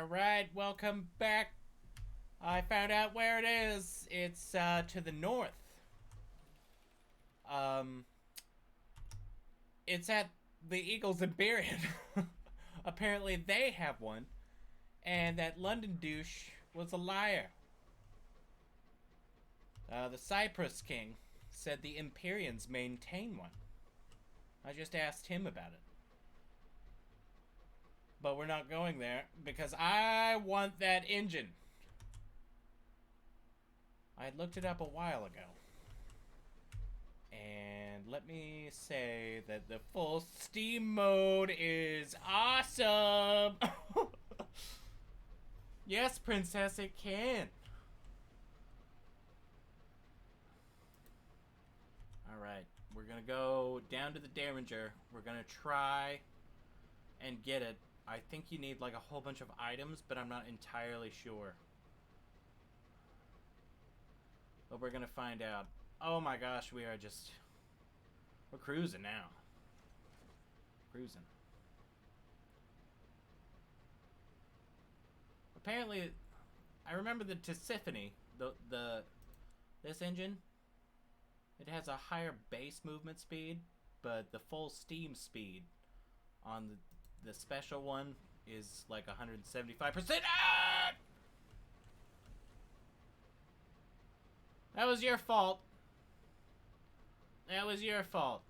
Alright, welcome back. I found out where it is. It's to the north. Um it's at the Eagles in Berrien. Apparently they have one. And that London douche was a liar. The Cyprus King said the Empyreans maintain one. I just asked him about it. But we're not going there because I want that engine. I had looked it up a while ago. And let me say that the full Steam mode is awesome! Yes, Princess, it can. Alright, we're gonna go down to the Derringer. We're gonna try and get it. I think you need like a whole bunch of items, but I'm not entirely sure. But we're gonna find out. Oh my gosh, we're cruising now. Cruising. Apparently, I remember the Tisiphone, this engine, it has a higher base movement speed, but the full steam speed on the special one is like 175%. Ah! That was your fault. That was your fault.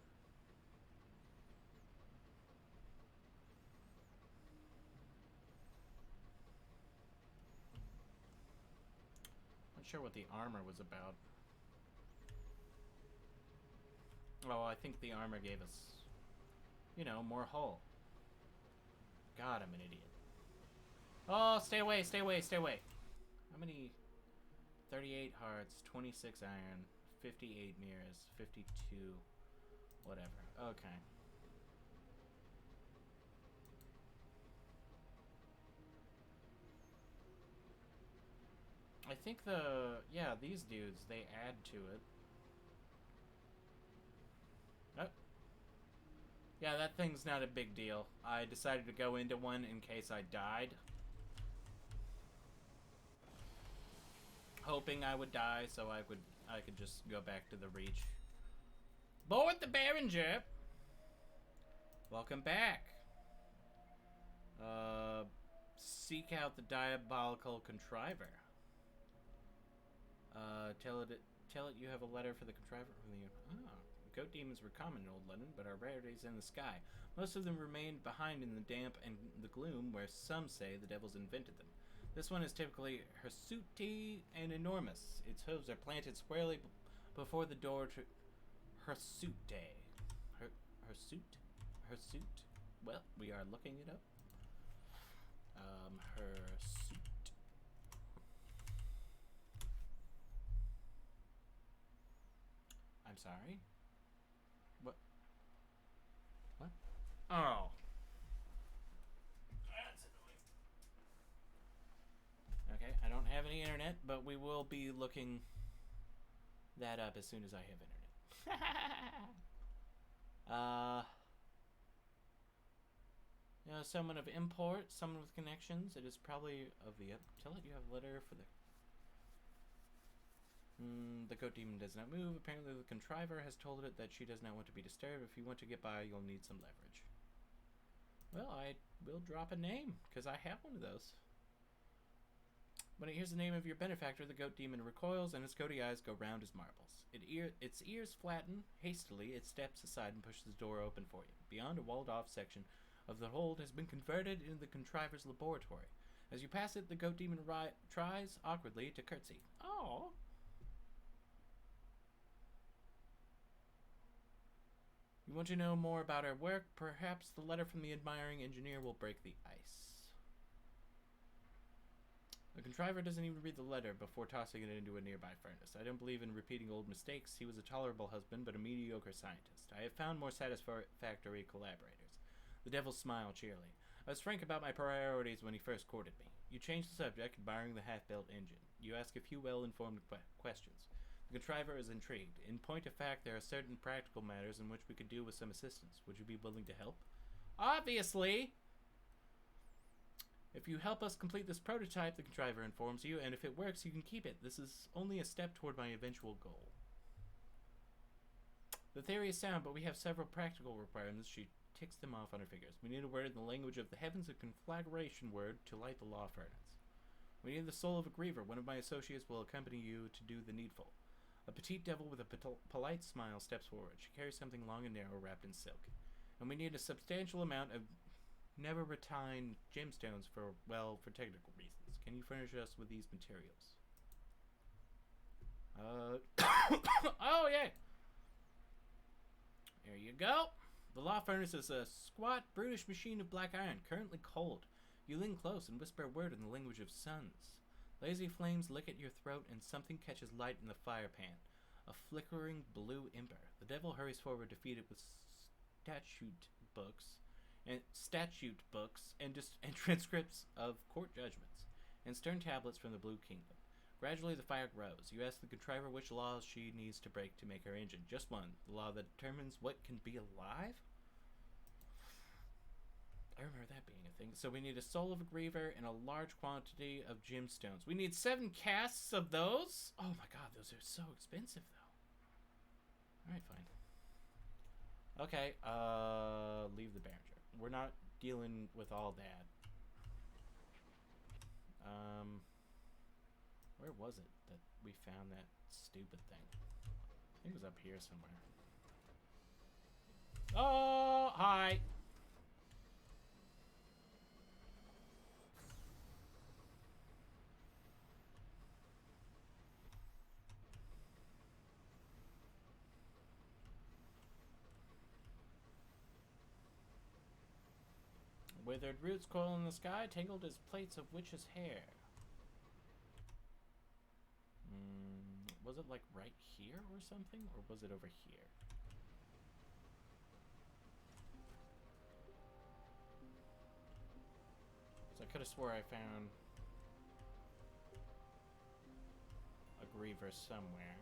Not sure what the armor was about. Oh, I think the armor gave us, you know, more hull. God, I'm an idiot. Oh, stay away, stay away, stay away. How many? 38 hearts, 26 iron, 58 mirrors, 52, whatever. Okay. I think these dudes, they add to it. Oh. Yeah, that thing's not a big deal. I decided to go into one in case I died. Hoping I would die so I could just go back to the Reach. Board the Behringer! Welcome back. Seek out the diabolical contriver. Tell it you have a letter for the contriver from the... Oh. Goat demons were common in Old London, but are rarities in the sky. Most of them remained behind in the damp and the gloom, where some say the devils invented them. This one is typically hirsute and enormous. Its hooves are planted squarely before the door to hirsute. Hirsute? Well, we are looking it up. Hirsute. I'm sorry? What? What? Oh. That's annoying. Okay, I don't have any internet, but we will be looking that up as soon as I have internet. You know, someone of import, someone with connections. It is probably of the... Tell it you have a letter for the... The goat demon does not move. Apparently the contriver has told it that she does not want to be disturbed. If you want to get by, you'll need some leverage. Well, I will drop a name, because I have one of those. When it hears the name of your benefactor, the goat demon recoils, and its goaty eyes go round as marbles. Its ears flatten. Hastily, it steps aside and pushes the door open for you. Beyond, a walled-off section of the hold has been converted into the contriver's laboratory. As you pass it, the goat demon tries, awkwardly, to curtsy. Oh. You want to know more about our work? Perhaps the letter from the admiring engineer will break the ice. The contriver doesn't even read the letter before tossing it into a nearby furnace. I don't believe in repeating old mistakes. He was a tolerable husband, but a mediocre scientist. I have found more satisfactory collaborators. The devil smiled cheerily. I was frank about my priorities when he first courted me. You changed the subject, admiring the half-built engine. You ask a few well-informed questions. The contriver is intrigued. In point of fact, there are certain practical matters in which we could do with some assistance. Would you be willing to help? Obviously! If you help us complete this prototype, the contriver informs you, and if it works, you can keep it. This is only a step toward my eventual goal. The theory is sound, but we have several practical requirements. She ticks them off on her fingers. We need a word in the language of the heavens, a conflagration word to light the law furnace. We need the soul of a griever. One of my associates will accompany you to do the needful. A petite devil with a polite smile steps forward. She carries something long and narrow wrapped in silk. And we need a substantial amount of never-retine gemstones for technical reasons. Can you furnish us with these materials? Oh, yeah. There you go. The law furnace is a squat, brutish machine of black iron, currently cold. You lean close and whisper a word in the language of suns. Lazy flames lick at your throat, and something catches light in the fire pan. A flickering blue ember. The devil hurries forward to feed it with statute books and transcripts of court judgments, and stern tablets from the Blue Kingdom. Gradually, the fire grows. You ask the contriver which laws she needs to break to make her engine. Just one. The law that determines what can be alive? I remember that being a thing. So we need a soul of a griever and a large quantity of gemstones. We need 7 casts of those? Oh my god, those are so expensive, though. Alright, fine. Okay, leave the Behringer. We're not dealing with all that. Where was it that we found that stupid thing? I think it was up here somewhere. Oh, hi! Withered roots coil in the sky, tangled as plaits of witch's hair. Was it like right here or something? Or was it over here? So I could have swore I found a griever somewhere.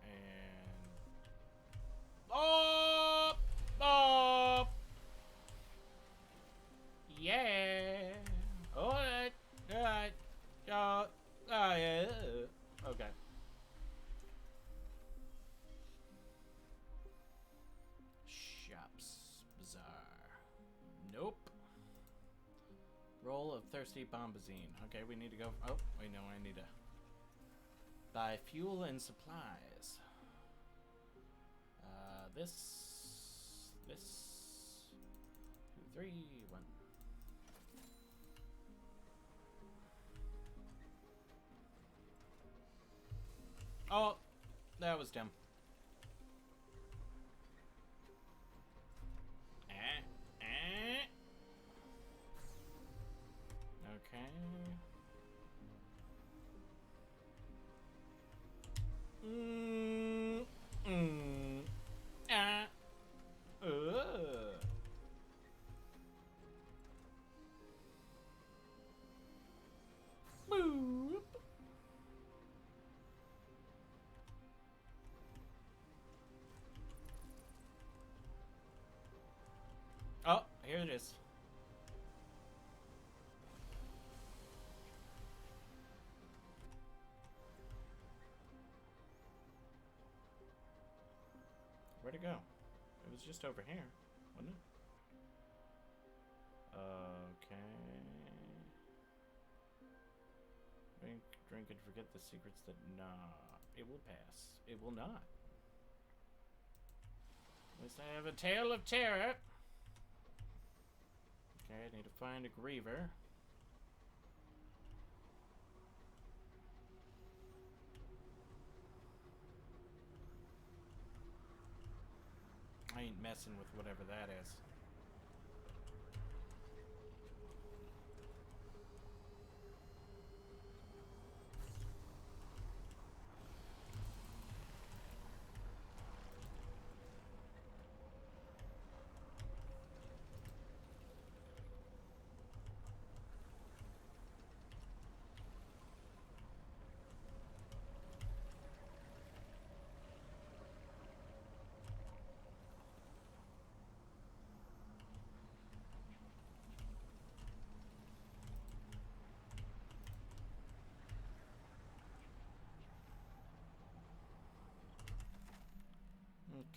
And... Oh! Oh! Yeah! Alright! Alright! Oh, yeah. Okay. Shops. Bazaar. Nope. Roll of thirsty bombazine. Okay, we need to go... Oh, wait, no, I need to buy fuel and supplies. This... 2, 3, 1. Oh, that was dumb. Okay. Boop. Oh, here it is. Where'd it go? It was just over here, wasn't it? Okay. Drink and forget the secrets that... Nah. It will pass. It will not. At least I have a tale of terror. Okay, I need to find a griever. I ain't messing with whatever that is.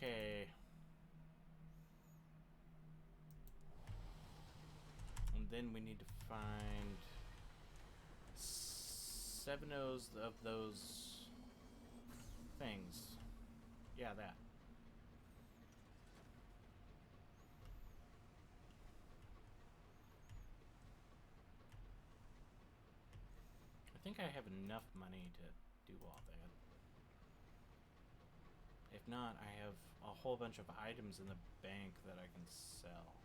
Okay. And then we need to find 7 O's of those things. Yeah, that. I think I have enough money to do all that. If not, I have a whole bunch of items in the bank that I can sell.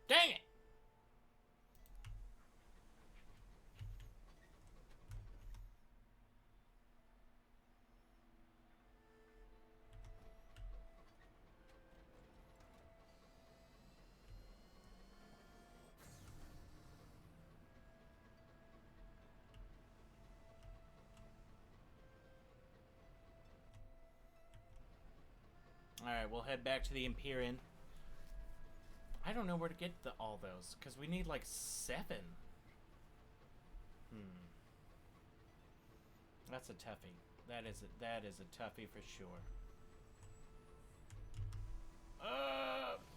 Dang it! Alright, we'll head back to the Empyrean. I don't know where to get all those, because we need like 7. That's a toughie. That is a toughie for sure.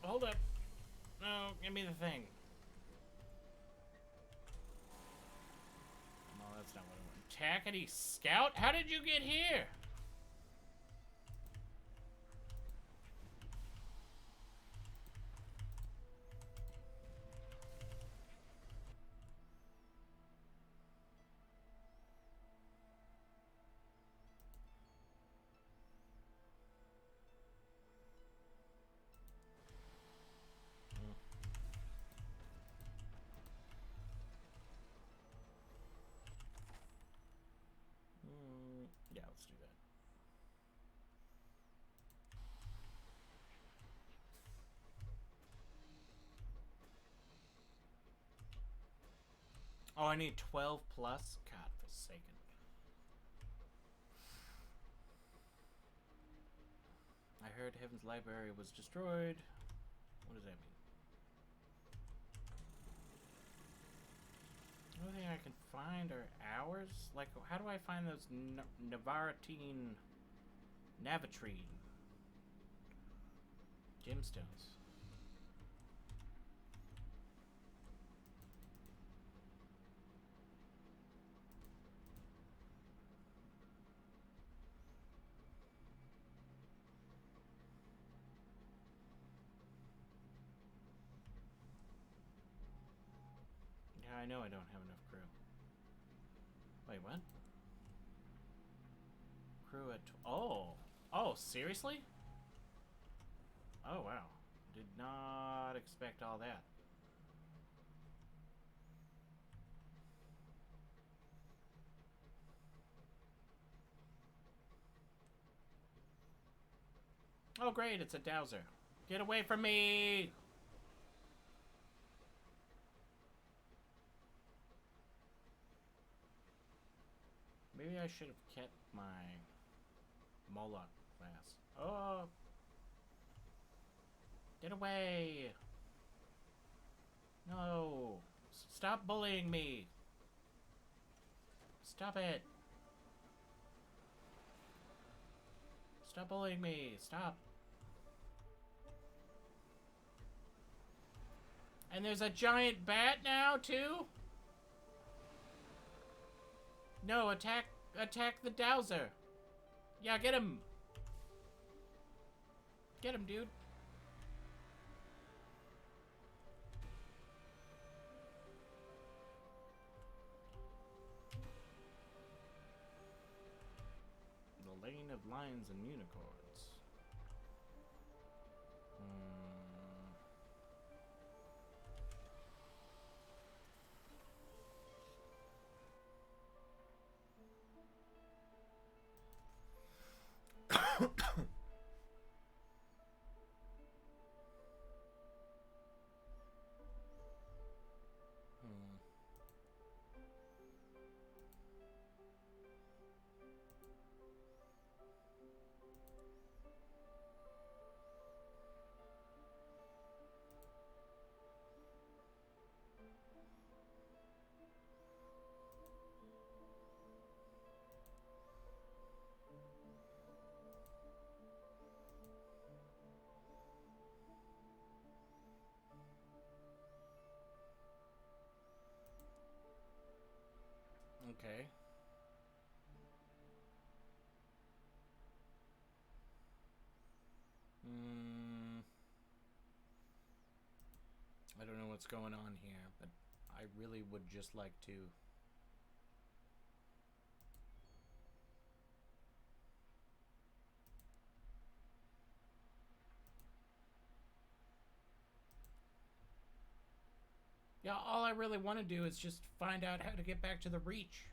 Hold up. No, give me the thing. No, that's not what I want. Tackety Scout? How did you get here? Yeah, let's do that. Oh, I need 12 plus? God forsaken. I heard Heaven's Library was destroyed. What does that mean? The only thing I can find are hours? Like, how do I find those Navartine Navatrine gemstones? Yeah, I know I don't have enough crew. Wait, what? Crew at... Oh, seriously? Oh, wow. Did not expect all that. Oh, great, it's a dowser. Get away from me! Maybe I should have kept my Moloch class. Oh! Get away! No! Stop bullying me! Stop it! Stop bullying me! Stop! And there's a giant bat now, too? No, attack the dowser! Yeah, get him! Get him, dude! The Lane of Lions and Unicorns. Okay. I don't know what's going on here, but I really would just like to... Yeah, all I really want to do is just find out how to get back to the Reach.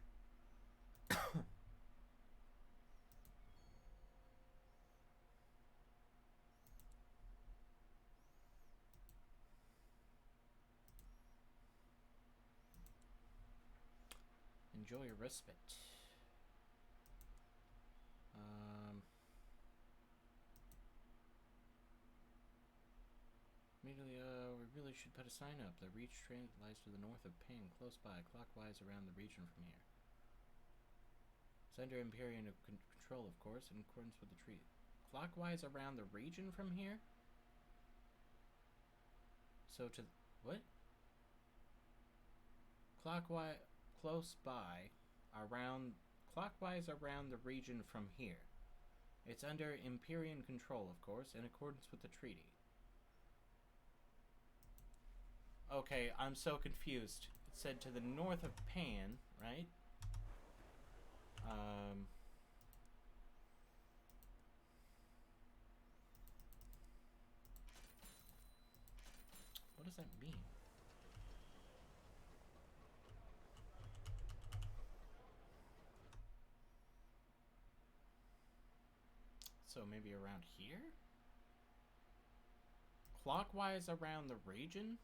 Enjoy your respite. Immediately, we really should put a sign up. The Reach train lies to the north of Ping, close by, clockwise around the region from here. It's under Imperial control, of course, in accordance with the treaty. Clockwise around the region from here? So to... what? Clockwise... close by, around... clockwise around the region from here. It's under Imperial control, of course, in accordance with the treaty. Okay, I'm so confused. It said to the north of Pan, right? What does that mean? So maybe around here? Clockwise around the region?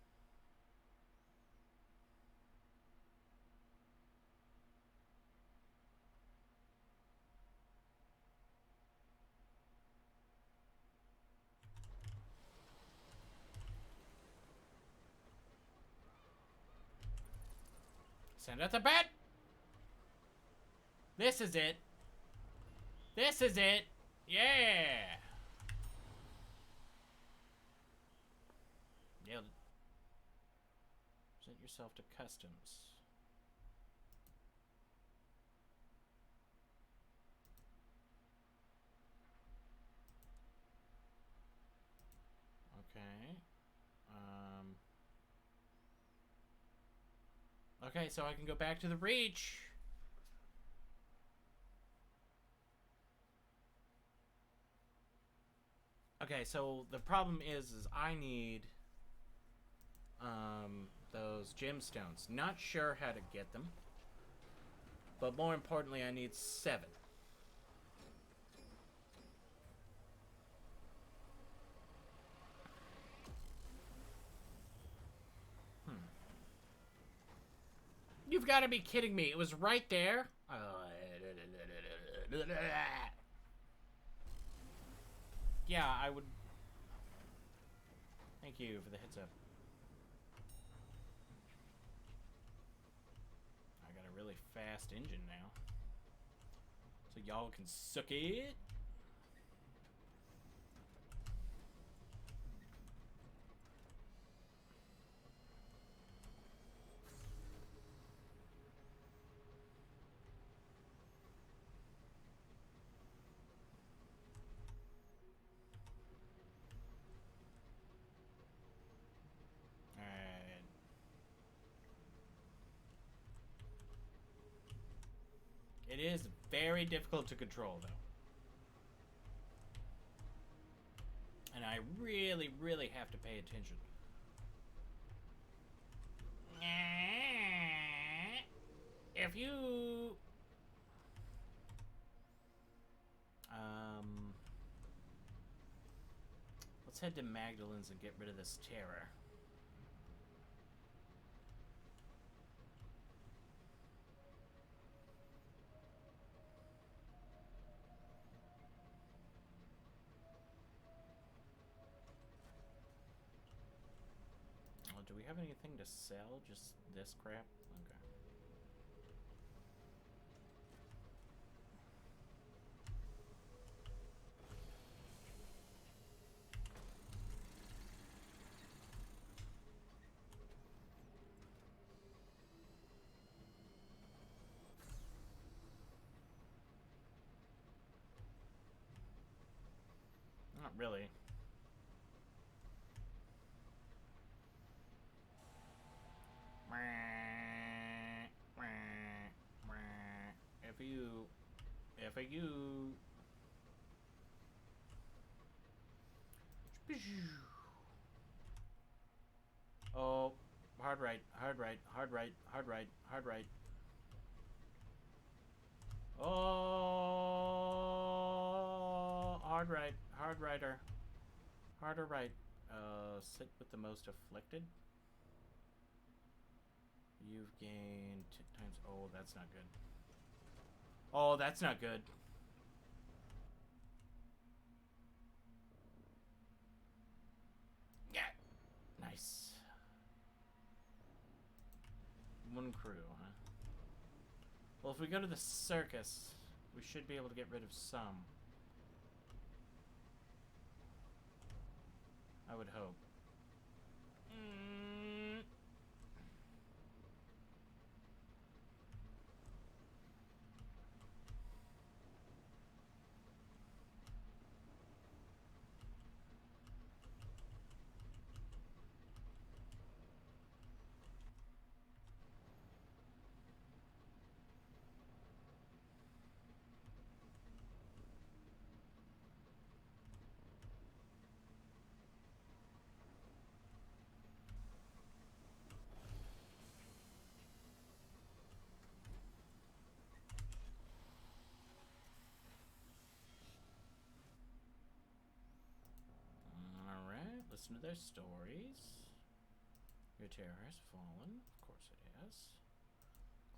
Send out the bat! This is it! This is it! Yeah! Nailed it. Present yourself to customs. Okay. Okay, so I can go back to the Reach. Okay, so the problem is I need those gemstones. Not sure how to get them, but more importantly, I need 7. You've got to be kidding me. It was right there. Yeah, I would... Thank you for the heads up. I got a really fast engine now. So y'all can suck it. It is very difficult to control, though. And I really, really have to pay attention. If you... Let's head to Magdalene's and get rid of this terror. Do we have anything to sell? Just this crap? Okay. really. If you... Oh, hard right, hard right, hard right, hard right, hard right. Oh, hard right, hard righter, harder right. Sit with the most afflicted. You've gained 10 times. Oh, that's not good. Oh, that's not good. Yeah, nice. One crew, huh? Well, if we go to the circus, we should be able to get rid of some. I would hope. Alright, listen to their stories. Your terror has fallen. Of course it has.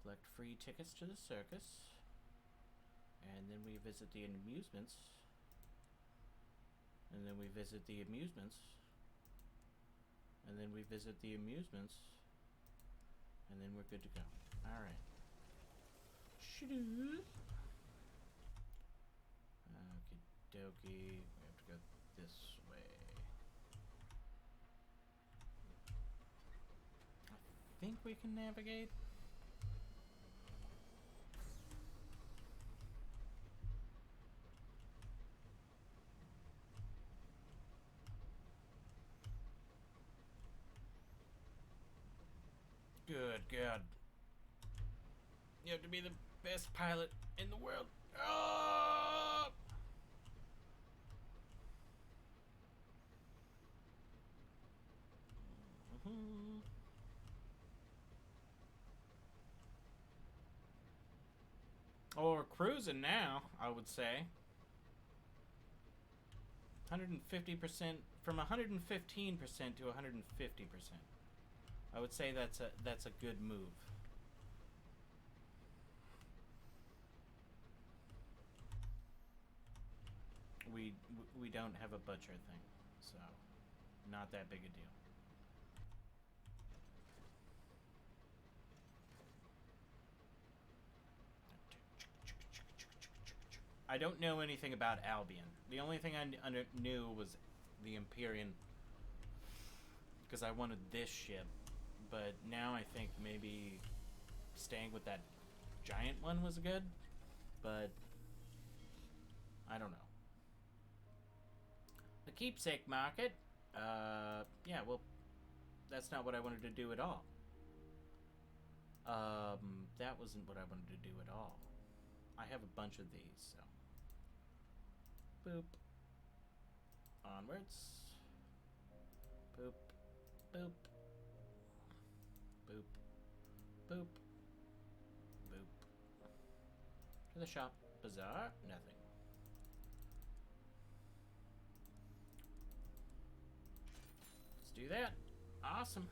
Collect free tickets to the circus. And then we visit the amusements. And then we visit the amusements. And then we visit the amusements. And then we're good to go. Alright. Okie dokie. We have to go this way. I think we can navigate. Good, good. You have to be the best pilot in the world. Oh! Oh, we're cruising now, I would say. 150%, from 115% to 150%. I would say that's a good move. We don't have a butcher thing, so not that big a deal. I don't know anything about Albion. The only thing I knew was the Empyrean, because I wanted this ship. But now I think maybe staying with that giant one was good. But I don't know. The keepsake market. Yeah, well, that's not what I wanted to do at all. That wasn't what I wanted to do at all. I have a bunch of these, so. Boop. Onwards. Boop. Boop. Boop. Boop. Boop. To the shop. Bazaar. Nothing. Let's do that. Awesome.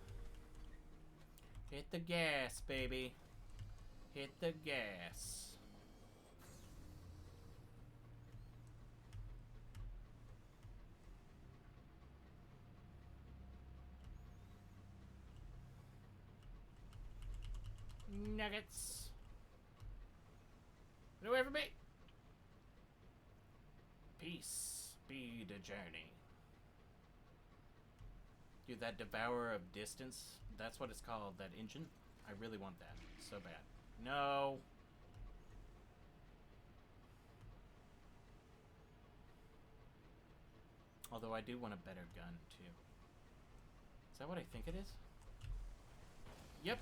Hit the gas, baby. Hit the gas. Nuggets. No ever be. Peace be the journey. Dude, that Devourer of Distance, that's what it's called, that engine. I really want that so bad. No. Although I do want a better gun, too. Is that what I think it is? Yep.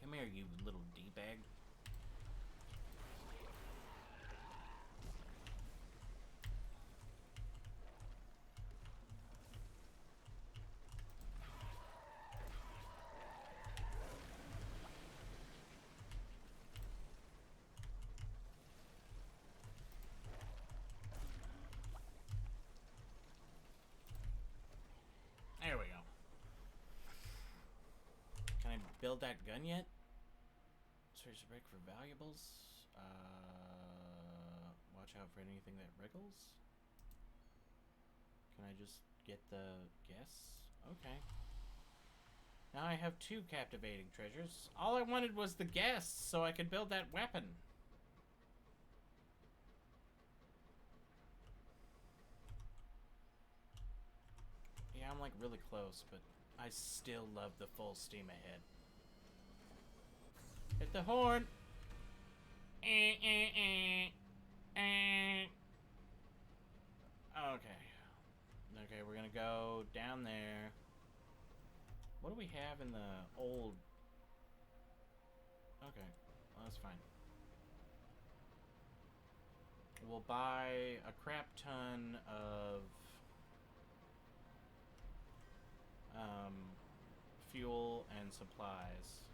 Come here, you little D-bag. There we go. Can I build that gun yet? Search the break for valuables. Watch out for anything that wriggles. Can I just get the guess? Okay. Now I have 2 captivating treasures. All I wanted was the guess so I could build that weapon. Yeah, I'm like really close, but I still love the full steam ahead. Hit the horn. Okay. Okay, we're gonna go down there. What do we have in the old... Okay, well, that's fine. We'll buy a crap ton of fuel and supplies.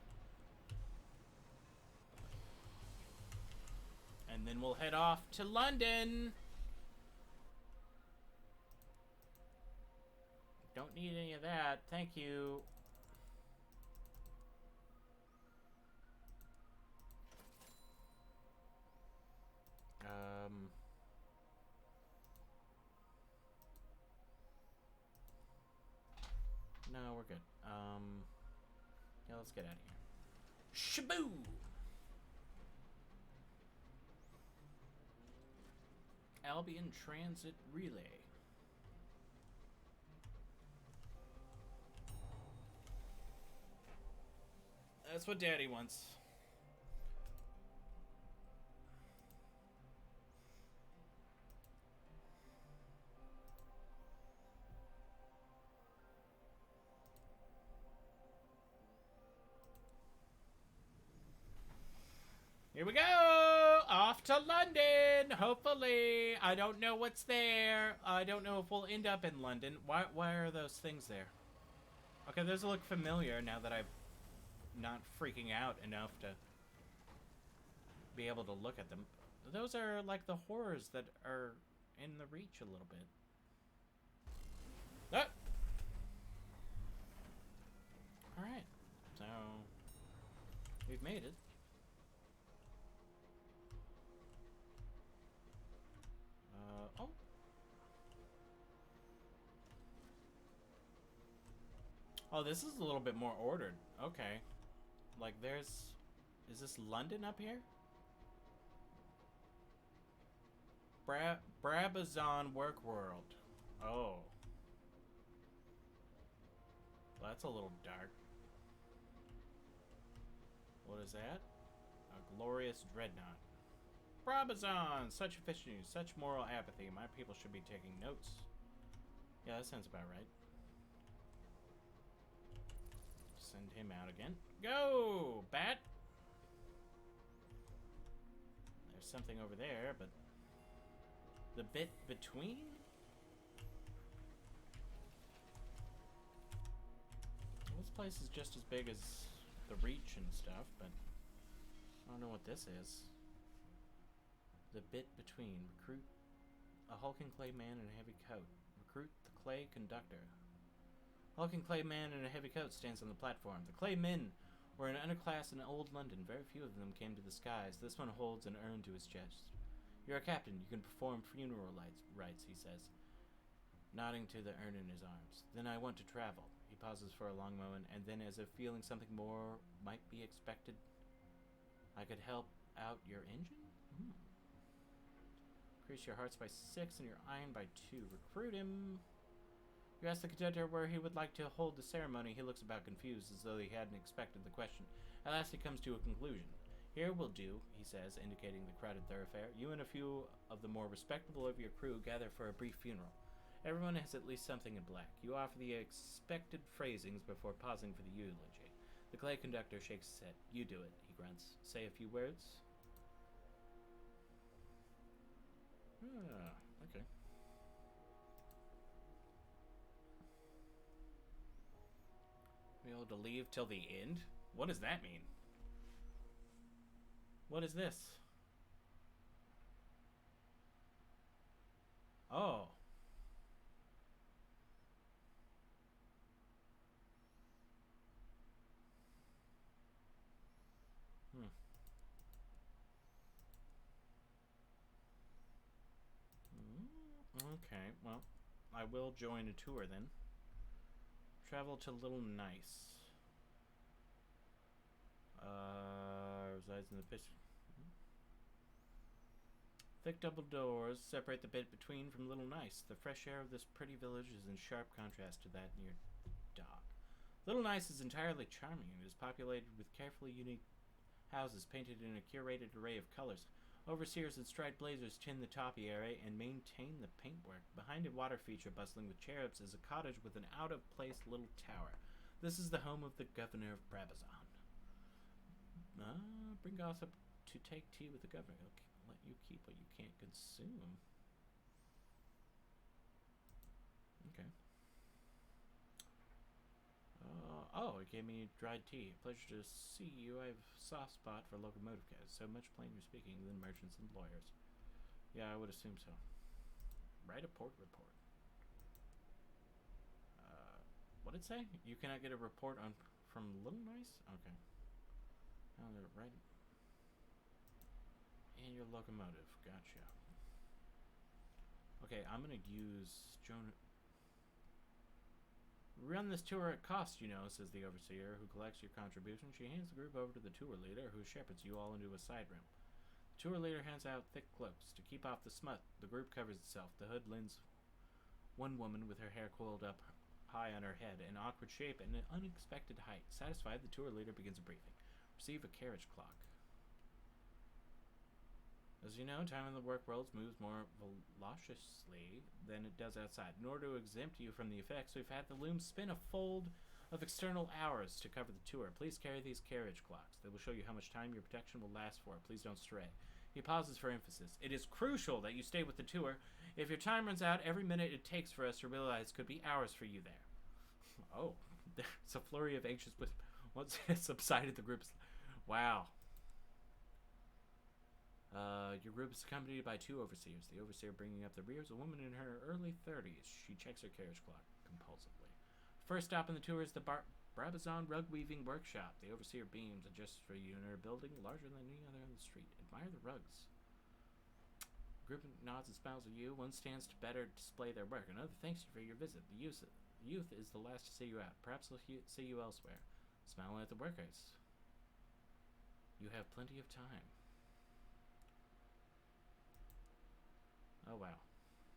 And then we'll head off to London. Don't need any of that. Thank you. No, we're good. Yeah, let's get out of here. Shaboo! Albion Transit Relay. That's what Daddy wants. Here we go! Off to London! Hopefully. I don't know what's there. I don't know if we'll end up in London. Why are those things there? Okay, those look familiar now that I'm not freaking out enough to be able to look at them. Those are like the horrors that are in the reach a little bit. Ah! Alright. So, we've made it. Oh. Oh, this is a little bit more ordered. Okay. Like, there's... Is this London up here? Brabazon Work World. Oh. Well, that's a little dark. What is that? A glorious dreadnought. Brabazon! Such efficiency, such moral apathy. My people should be taking notes. Yeah, that sounds about right. Send him out again. Go! Bat! There's something over there, but... The bit between? Well, this place is just as big as the Reach and stuff, but... I don't know what this is. The bit between. Recruit a hulking clay man in a heavy coat. Recruit the clay conductor. Hulking clay man in a heavy coat stands on the platform. The clay men were an underclass in old London. Very few of them came to the skies. This one holds an urn to his chest. You're a captain. You can perform funeral rites, he says, nodding to the urn in his arms. Then I want to travel. He pauses for a long moment, and then, as if feeling something more might be expected, I could help out your engine? Increase your hearts by 6 and your iron by 2. Recruit him. You ask the conductor where he would like to hold the ceremony. He looks about confused, as though he hadn't expected the question. At last he comes to a conclusion. Here will do, he says, indicating the crowded thoroughfare. You and a few of the more respectable of your crew gather for a brief funeral. Everyone has at least something in black. You offer the expected phrasings before pausing for the eulogy. The clay conductor shakes his head. You do it, he grunts. Say a few words. Okay. Be able to leave till the end? What does that mean? What is this? Oh. Okay, well, I will join a tour then. Travel to Little Nice. Resides in the pitch. Thick double doors separate the bit between from Little Nice. The fresh air of this pretty village is in sharp contrast to that near the dock. Little Nice is entirely charming. It is populated with carefully unique houses painted in a curated array of colors. Overseers in striped blazers tin the topiary and maintain the paintwork. Behind a water feature bustling with cherubs is a cottage with an out-of-place little tower. This is the home of the governor of Brabazon. Bring gossip to take tea with the governor. He'll let you keep what you can't consume. Okay. It gave me dried tea. Pleasure to see you. I have a soft spot for locomotive guys. So much plainer speaking than merchants and lawyers. Yeah, I would assume so. Write a port report. What did it say? You cannot get a report on from Little Nice? Okay. Now they're right. And your locomotive. Gotcha. Okay, I'm gonna use Jonah. Run this tour at cost, you know, says the overseer, who collects your contribution. She hands the group over to the tour leader, who shepherds you all into a side room. The tour leader hands out thick cloaks to keep off the smut. The group covers itself. The hood lends one woman with her hair coiled up high on her head, an awkward shape and an unexpected height. Satisfied, the tour leader begins a briefing. Receive a carriage clock. As you know, time in the work world moves more velociously than it does outside. In order to exempt you from the effects, we've had the loom spin a fold of external hours to cover the tour. Please carry these carriage clocks. They will show you how much time your protection will last for. Please don't stray. He pauses for emphasis. It is crucial that you stay with the tour. If your time runs out, every minute it takes for us to realize could be hours for you there. Oh, there's a flurry of anxious whispers. Once it subsided, the group's... Wow. Your group is accompanied by 2 overseers. The overseer bringing up the rear is a woman in her early 30s. She checks her carriage clock compulsively. First stop on the tour is the Brabazon Rug Weaving Workshop. The overseer beams a gesture for you in her building larger than any other on the street. Admire the rugs. The group nods and smiles at you. One stands to better display their work. Another thanks you for your visit. The youth is the last to see you out. Perhaps he'll see you elsewhere. Smiling at the workers. You have plenty of time. Oh, wow.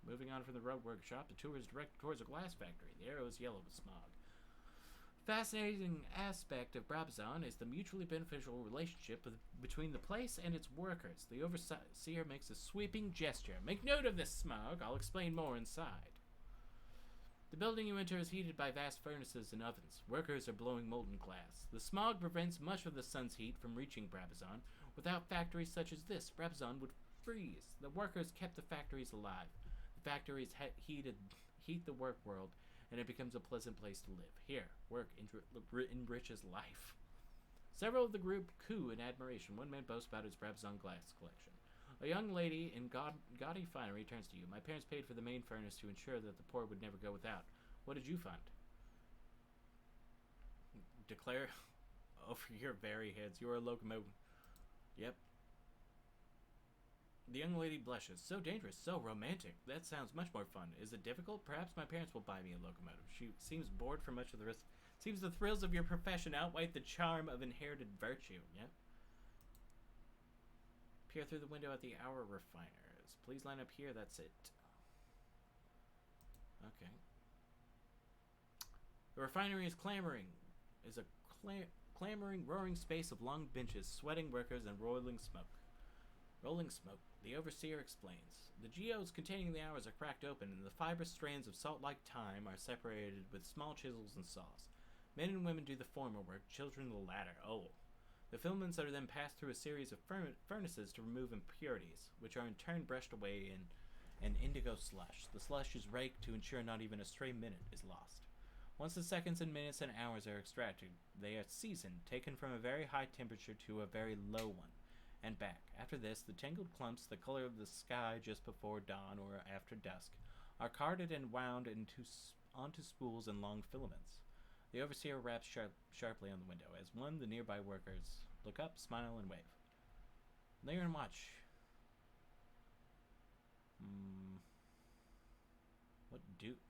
Moving on from the rug workshop, the tour is directed towards a glass factory. The arrow is yellow with smog. Fascinating aspect of Brabazon is the mutually beneficial relationship between the place and its workers. The overseer makes a sweeping gesture. Make note of this, smog. I'll explain more inside. The building you enter is heated by vast furnaces and ovens. Workers are blowing molten glass. The smog prevents much of the sun's heat from reaching Brabazon. Without factories such as this, Brabazon would freeze. The workers kept the factories alive. The factories heat the work world, and it becomes a pleasant place to live. Here, work enriches life. Several of the group coo in admiration. One man boasts about his Brabazon glass collection. A young lady in gaudy finery turns to you. My parents paid for the main furnace to ensure that the poor would never go without. What did you find? Declare over your very heads. You are a locomotive. Yep. The young lady blushes. So dangerous, so romantic. That sounds much more fun. Is it difficult? Perhaps my parents will buy me a locomotive. She seems bored for much of the risk. Seems the thrills of your profession outweigh the charm of inherited virtue. Yep. Peer through the window at the hour refiners. Please line up here. That's it. Okay. The refinery is clamoring. Is a clamoring, roaring space of long benches, sweating workers, and rolling smoke. Rolling smoke. The overseer explains. The geodes containing the hours are cracked open, and the fibrous strands of salt-like time are separated with small chisels and saws. Men and women do the former work, children the latter. Oh. The filaments are then passed through a series of furnaces to remove impurities, which are in turn brushed away in an indigo slush. The slush is raked to ensure not even a stray minute is lost. Once the seconds and minutes and hours are extracted, they are seasoned, taken from a very high temperature to a very low one, and back. After this, the tangled clumps, the color of the sky just before dawn or after dusk, are carded and wound onto spools and long filaments. The overseer raps sharply on the window as the nearby workers look up, smile, and wave. Linger and watch.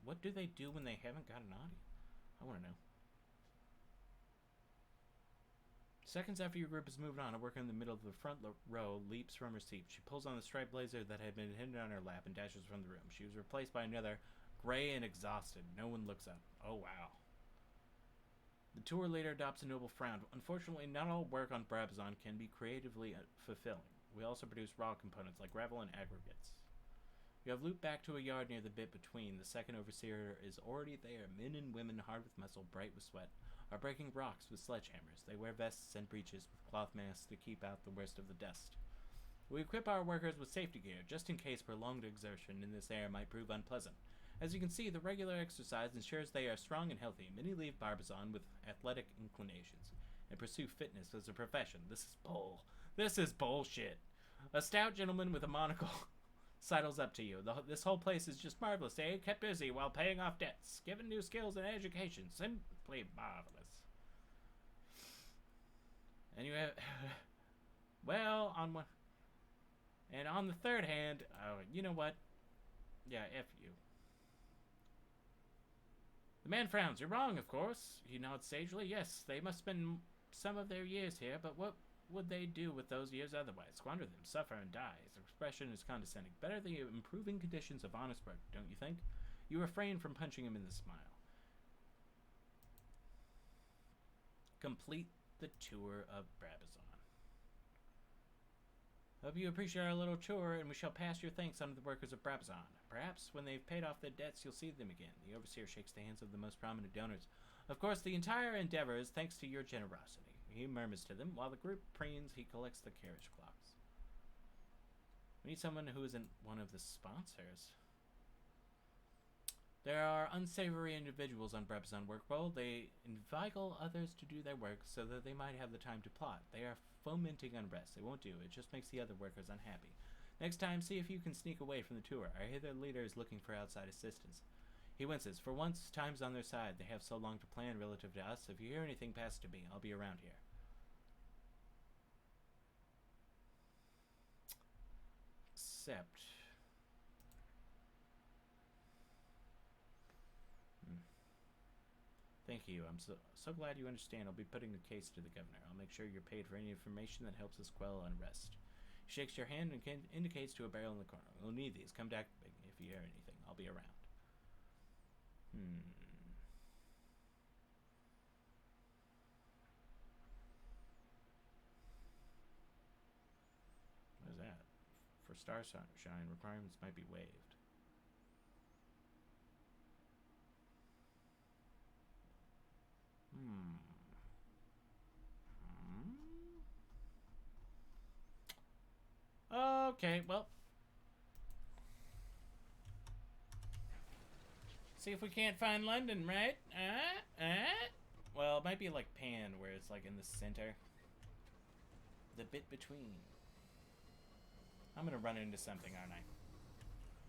What do they do when they haven't got an audience? I want to know. Seconds after your group has moved on, a worker in the middle of the front row leaps from her seat. She pulls on the striped blazer that had been hidden on her lap and dashes from the room. She was replaced by another, gray and exhausted. No one looks up. Oh, wow. The tour leader adopts a noble frown. Unfortunately, not all work on Brabazon can be creatively fulfilling. We also produce raw components like gravel and aggregates. You have looped back to a yard near the bit between. The second overseer is already there. Men and women, hard with muscle, bright with sweat, are breaking rocks with sledgehammers. They wear vests and breeches with cloth masks to keep out the worst of the dust. We equip our workers with safety gear, just in case prolonged exertion in this air might prove unpleasant. As you can see, the regular exercise ensures they are strong and healthy. Many leave Barbazon with athletic inclinations and pursue fitness as a profession. This is bullshit. A stout gentleman with a monocle sidles up to you. This whole place is just marvelous, eh? Kept busy while paying off debts. Given new skills and education. Simply marvelous. And you have... well, on one... And on the third hand... Oh, you know what? Yeah, F you. The man frowns. You're wrong, of course. He nods sagely. Yes, they must spend some of their years here, but what would they do with those years otherwise? Squander them, suffer, and die. His expression is condescending. Better the improving conditions of honest work, don't you think? You refrain from punching him in the smile. Complete the tour of Brabazon. Hope you appreciate our little tour, and we shall pass your thanks on to the workers of Brabazon. Perhaps when they've paid off their debts, you'll see them again. The overseer shakes the hands of the most prominent donors. Of course, the entire endeavor is thanks to your generosity. He murmurs to them. While the group preens, he collects the carriage clocks. We need someone who isn't one of the sponsors. There are unsavory individuals on Brabazon Workworld. They inveigle others to do their work so that they might have the time to plot. They are fomenting unrest. It won't do. It just makes the other workers unhappy. Next time, see if you can sneak away from the tour. I hear their leader is looking for outside assistance. He winces. For once, time's on their side. They have so long to plan relative to us. If you hear anything, pass it to me. I'll be around here. Except... Thank you. I'm so glad you understand. I'll be putting a case to the governor. I'll make sure you're paid for any information that helps us quell unrest. He shakes your hand and indicates to a barrel in the corner. We'll need these. Come back if you hear anything. I'll be around. What is that? For Starshine, requirements might be waived. Okay, well. See if we can't find London, right? Well, it might be like Pan, where it's like in the center. The bit between. I'm gonna run into something, aren't I?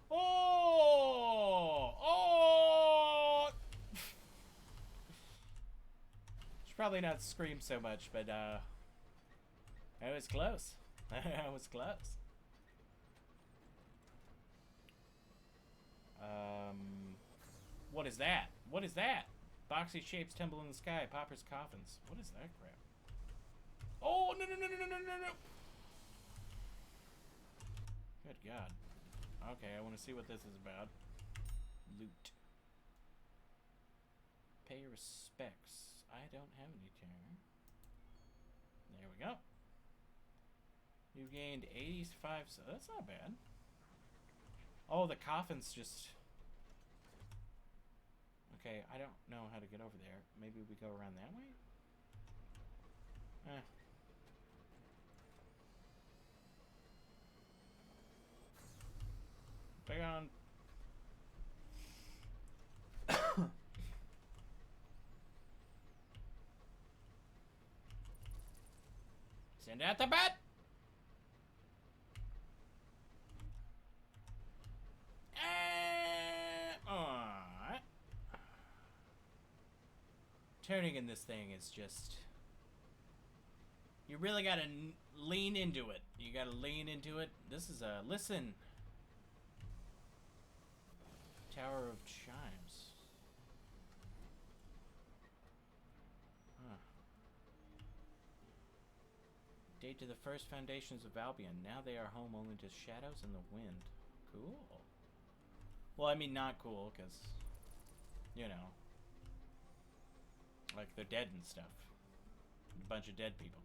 Oh! Should probably not scream so much, but it was close. It was close. What is that? What is that? Boxy shapes tumble in the sky. Poppers coffins. What is that crap? Oh, no, no, no, no, no, no, no, no. Good God. Okay, I want to see what this is about. Loot. Pay respects. I don't have any terror. There we go. You've gained 85, so that's not bad. Oh, the coffin's just... Okay, I don't know how to get over there. Maybe we go around that way? Big on. Send out the bat! Alright. Turning in this thing is just... You really gotta lean into it. You gotta lean into it. This is a... Listen. Tower of Chimes. Huh. Date to the first foundations of Albion. Now they are home only to shadows and the wind. Cool. Well, I mean, not cool, because, you know, like, they're dead and stuff. A bunch of dead people.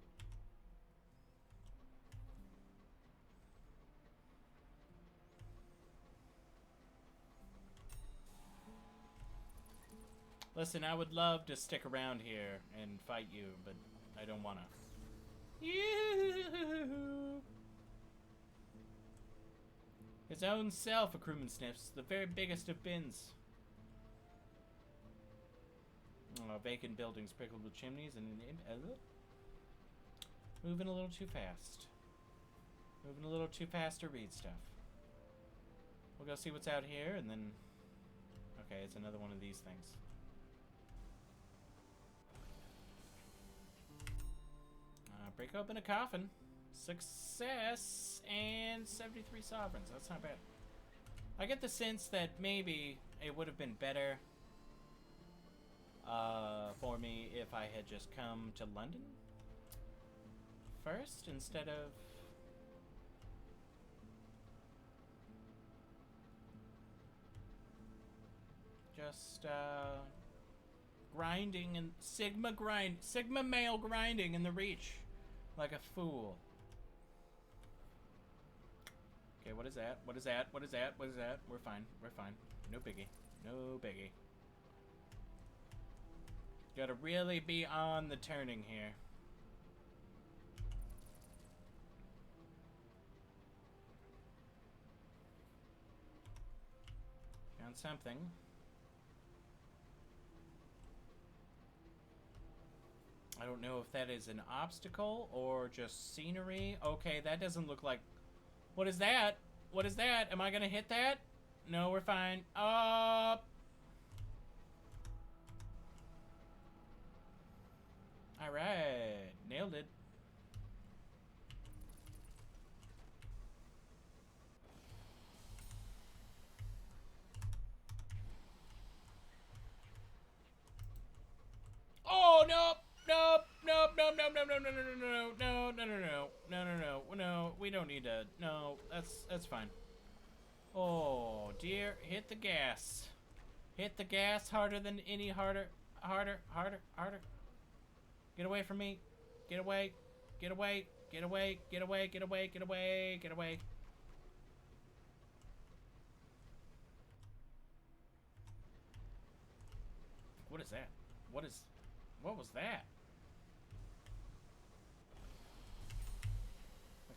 Listen, I would love to stick around here and fight you, but I don't wanna. His own self, a crewman sniffs. The very biggest of bins. Vacant buildings sprinkled with chimneys and moving a little too fast. Moving a little too fast to read stuff. We'll go see what's out here, and then... Okay, it's another one of these things. Break open a coffin. Success and 73 sovereigns. That's not bad. I get the sense that maybe it would have been better for me if I had just come to London first instead of just grinding and Sigma male grinding in the Reach. Like a fool. Okay, what is that? What is that? What is that? What is that? We're fine. We're fine. No biggie. No biggie. Gotta really be on the turning here. Found something. I don't know if that is an obstacle or just scenery. Okay, that doesn't look like... What is that? What is that? Am I gonna hit that? No, we're fine. Alright. Nailed it. Oh, no! Nope, nope, nope, nope, nope, nope, no, no, no, no, no, no, no, no, no, no, no, no, we don't need to, no, that's fine. Oh, dear, hit the gas. Hit the gas harder than any harder. Get away from me. Get away, get away, get away, get away, get away, get away, get away. What is that? What was that?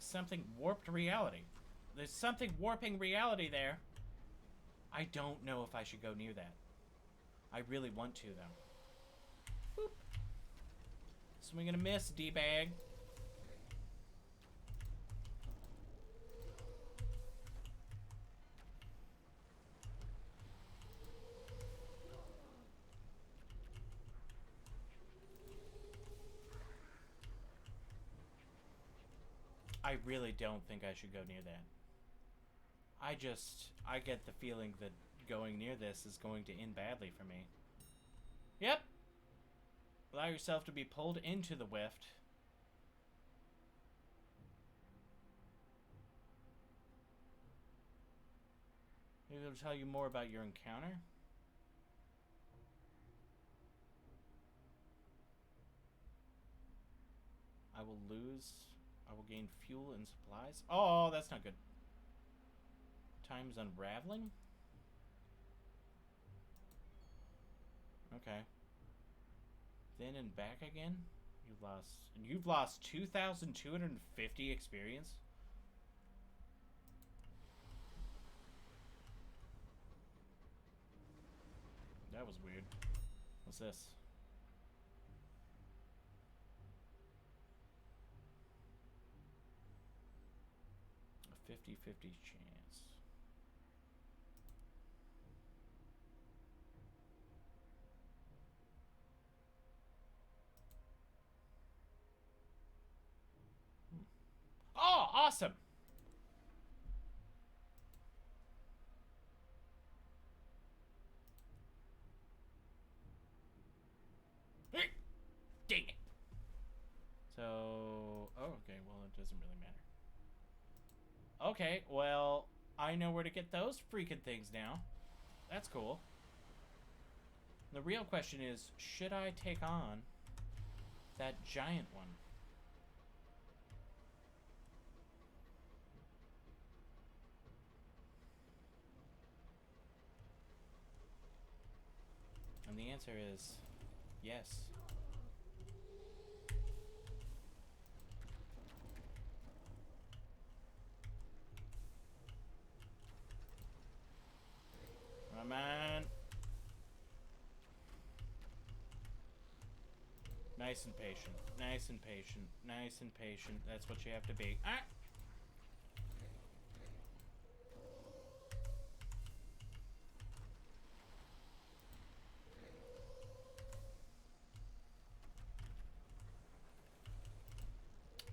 Something warped reality. There's something warping reality there. I don't know if I should go near that. I really want to, though. Boop. Swing and a miss, D-bag. I really don't think I should go near that. I get the feeling that going near this is going to end badly for me. Yep. Allow yourself to be pulled into the Wift. Maybe it'll tell you more about your encounter. I will gain fuel and supplies. Oh, that's not good. Time's unraveling? Okay. Then and back again? You've lost 2,250 experience? That was weird. What's this? A 50-50 chance. Oh, awesome! Dang it. So, oh, okay, well, it doesn't really matter. Okay, well, I know where to get those freaking things now. That's cool. The real question is, should I take on that giant one? And the answer is yes. Come on. Nice and patient. Nice and patient. Nice and patient. That's what you have to be. Ah!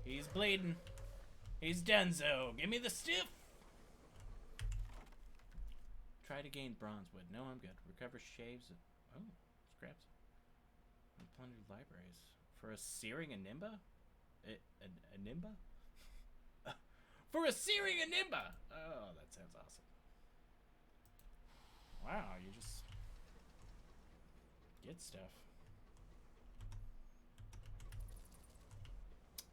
He's bleeding. He's donezo. Give me the stiff. Try to gain bronze wood. No, I'm good. Recover shaves. Oh, scraps. And plundered libraries. For a searing Animba? A Nimba? For a searing Animba! Oh, that sounds awesome. Wow, you just get stuff.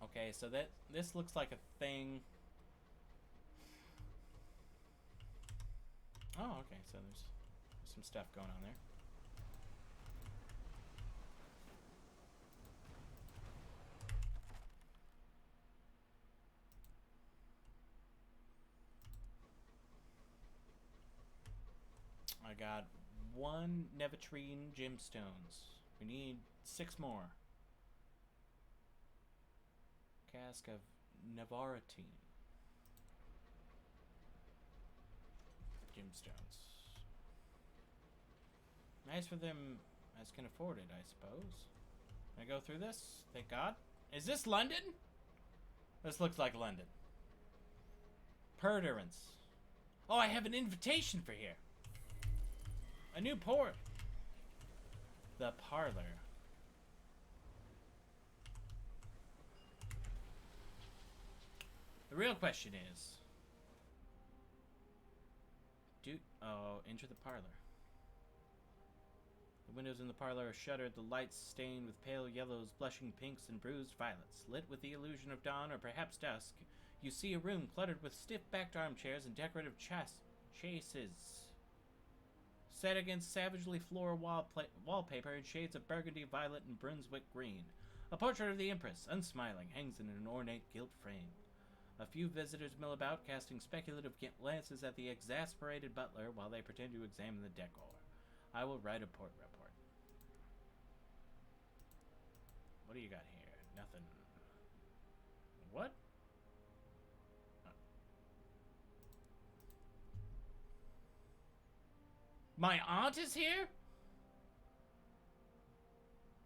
Okay, so this looks like a thing. Oh, okay, so there's some stuff going on there. I got 1 Nevitrine gemstones. We need 6 more. Cask of Nevaritine. Gemstones. Nice for them as can afford it, I suppose. Can I go through this? Thank God. Is this London? This looks like London. Perdurance. Oh, I have an invitation for here. A new port. The parlor. The real question is, enter the parlor. The windows in the parlor are shuttered, the lights stained with pale yellows, blushing pinks, and bruised violets. Lit with the illusion of dawn or perhaps dusk, you see a room cluttered with stiff-backed armchairs and decorative chases. Set against savagely floral wallpaper in shades of burgundy, violet, and Brunswick green. A portrait of the Empress, unsmiling, hangs in an ornate gilt frame. A few visitors mill about, casting speculative glances at the exasperated butler while they pretend to examine the decor. I will write a port report. What do you got here? Nothing. What? My aunt is here?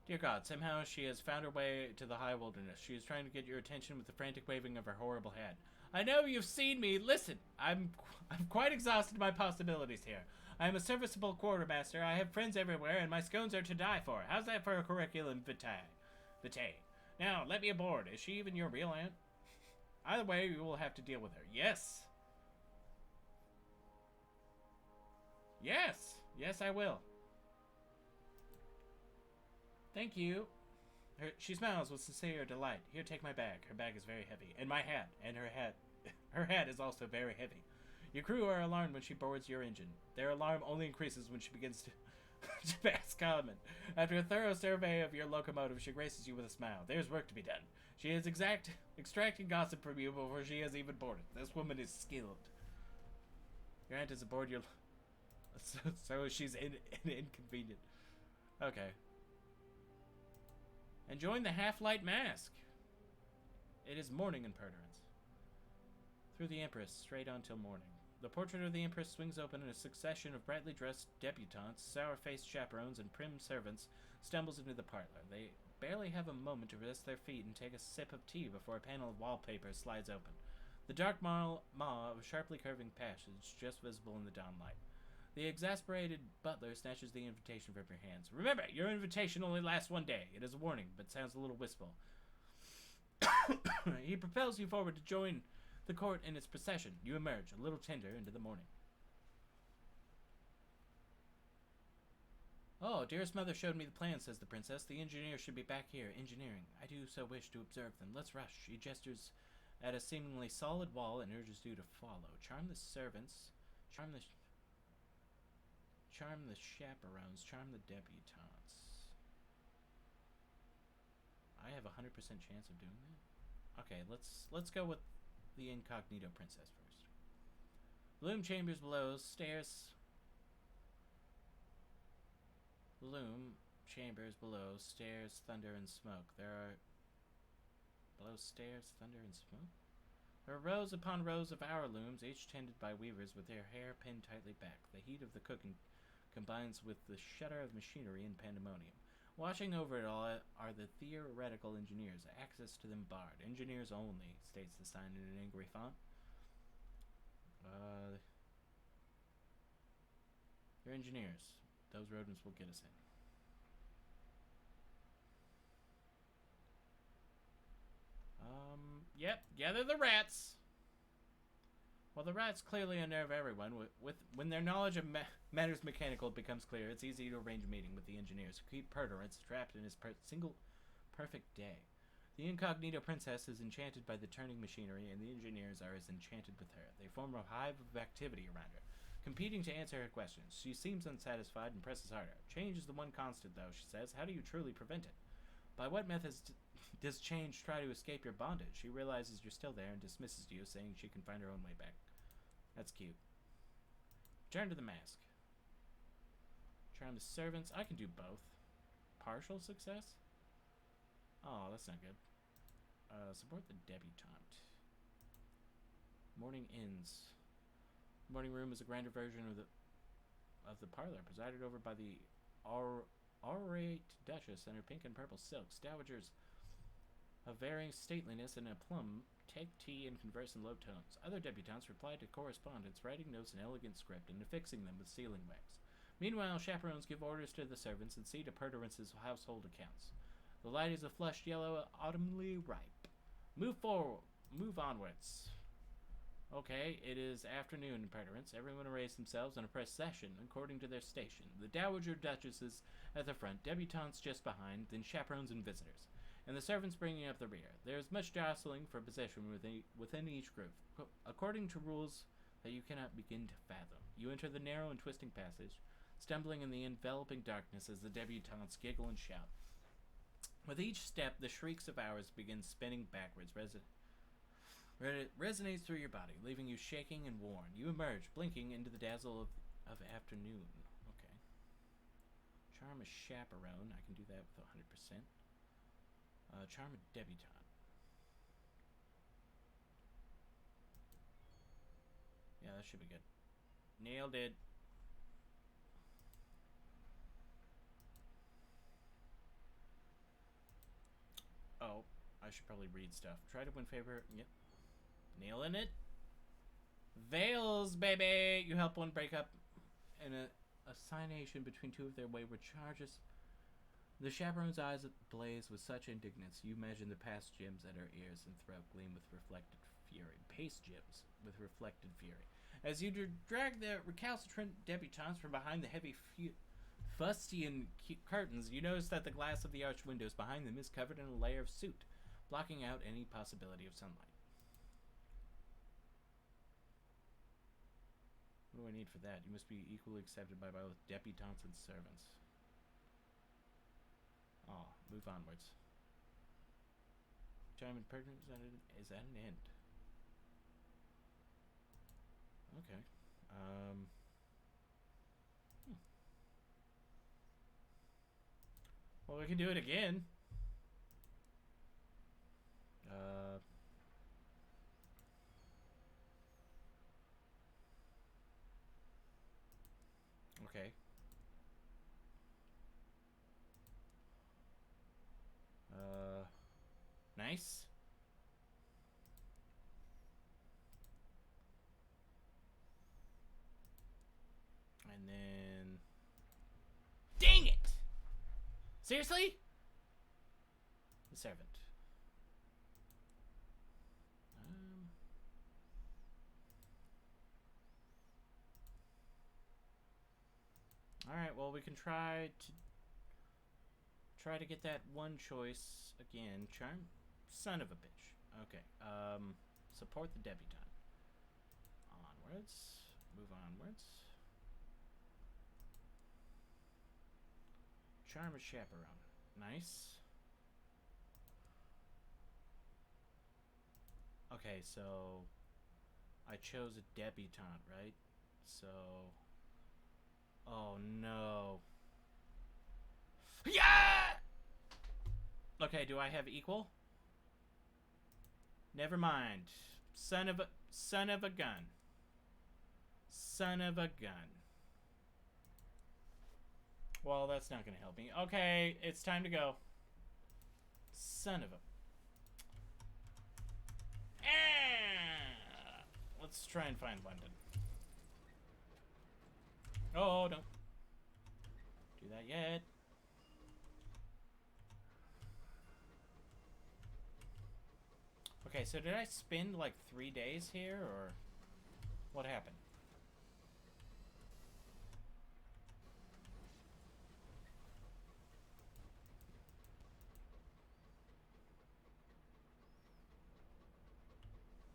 Dear God, somehow she has found her way to the high wilderness. She is trying to get your attention with the frantic waving of her horrible head. I know you've seen me. Listen, I'm quite exhausted by possibilities here. I am a serviceable quartermaster. I have friends everywhere, and my scones are to die for. How's that for a curriculum vitae? Now, let me aboard. Is she even your real aunt? Either way, you will have to deal with her. Yes. Yes. Yes, I will. Thank you. She smiles with sincere delight. Here, take my bag. Her bag is very heavy. And my hat. And her hat. Her hat is also very heavy. Your crew are alarmed when she boards your engine. Their alarm only increases when she begins to pass comment. After a thorough survey of your locomotive, she graces you with a smile. There's work to be done. She is extracting gossip from you before she has even boarded. This woman is skilled. Your aunt is aboard your... So she's inconvenient. Okay. Enjoying the half-light mask. It is morning in Perturance. Through the Empress, straight on till morning. The portrait of the Empress swings open and a succession of brightly dressed debutantes, sour-faced chaperones, and prim servants stumbles into the parlor. They barely have a moment to rest their feet and take a sip of tea before a panel of wallpaper slides open. The dark maw of a sharply curving passage just visible in the dawn light. The exasperated butler snatches the invitation from your hands. Remember, your invitation only lasts one day. It is a warning, but sounds a little wistful. He propels you forward to join the court in its procession. You emerge, a little tender, into the morning. Oh, dearest mother showed me the plan, says the princess. The engineer should be back here, engineering. I do so wish to observe them. Let's rush. She gestures at a seemingly solid wall and urges you to follow. Charm the servants. Charm the chaperones. Charm the debutantes. I have a 100% chance of doing that. Okay, let's go with the incognito princess first. Loom chambers below, stairs. Loom chambers below, stairs, thunder, and smoke. There are below stairs, thunder, and smoke. There are rows upon rows of hour looms, each tended by weavers with their hair pinned tightly back. The heat of the cooking combines with the shudder of machinery and pandemonium. Watching over it all are the theoretical engineers, access to them barred. Engineers only, states the sign in an angry font. They're engineers. Those rodents will get us in. Yep, gather the rats! While the rats clearly unnerve everyone, when their knowledge of matters mechanical becomes clear, it's easy to arrange a meeting with the engineers who keep Perturance trapped in his single perfect day. The incognito princess is enchanted by the turning machinery, and the engineers are as enchanted with her. They form a hive of activity around her, competing to answer her questions. She seems unsatisfied and presses harder. Change is the one constant, though, she says. How do you truly prevent it? By what methods does change try to escape your bondage? She realizes you're still there and dismisses you, saying she can find her own way back. That's cute. Return to the mask. Charm the servants. I can do both. Partial success? Oh, that's not good. Support the debutante. Morning inns. Morning room is a grander version of the parlor, presided over by the aurate duchess and her pink and purple silks. Dowagers of varying stateliness and aplomb take tea and converse in low tones. Other debutantes reply to correspondence, writing notes in elegant script and affixing them with sealing wax. Meanwhile, chaperones give orders to the servants and see to Perturance's household accounts. The light is a flushed yellow, autumnally ripe. Move onwards. Okay, it is afternoon in Perturance. Everyone arrays themselves in a procession according to their station. The dowager duchesses at the front, debutantes just behind, then chaperones and visitors, and the servants bringing up the rear. There is much jostling for possession within each group, according to rules that you cannot begin to fathom. You enter the narrow and twisting passage, stumbling in the enveloping darkness as the debutantes giggle and shout. With each step, the shrieks of hours begin spinning backwards. It resonates through your body, leaving you shaking and worn. You emerge, blinking into the dazzle of afternoon. Okay. Charm a chaperone. I can do that with 100%. Charm a debutante. Yeah, that should be good. Nailed it. Oh, I should probably read stuff. Try to win favor. Yep. Nailing it. Veils, baby! You help one break up an assignation between two of their wayward charges. The chaperone's eyes blaze with such indignance. You imagine the past gems at her ears and throat gleam with reflected fury. Paste gems with reflected fury. As you drag the recalcitrant debutantes from behind the heavy fustian curtains, you notice that the glass of the arched windows behind them is covered in a layer of soot, blocking out any possibility of sunlight. What do I need for that? You must be equally accepted by both debutantes and servants. Oh, move onwards. Time and pertinence is at an end. Okay. Well, we can do it again. Okay. Nice. And then... Dang it! Seriously? The servant. Alright, well, we can try to get that one choice again. Charm? Son of a bitch. Okay. Support the debutante. Onwards. Move onwards. Charm a chaperone. Nice. Okay, so I chose a debutante, right? So... Oh, no. Yeah! Okay, do I have equal? Never mind. Son of a gun. Son of a gun. Well, that's not gonna help me. Okay, it's time to go. Son of a... Let's try and find London. Oh, don't do that yet. Okay, so did I spend like 3 days here, or what happened?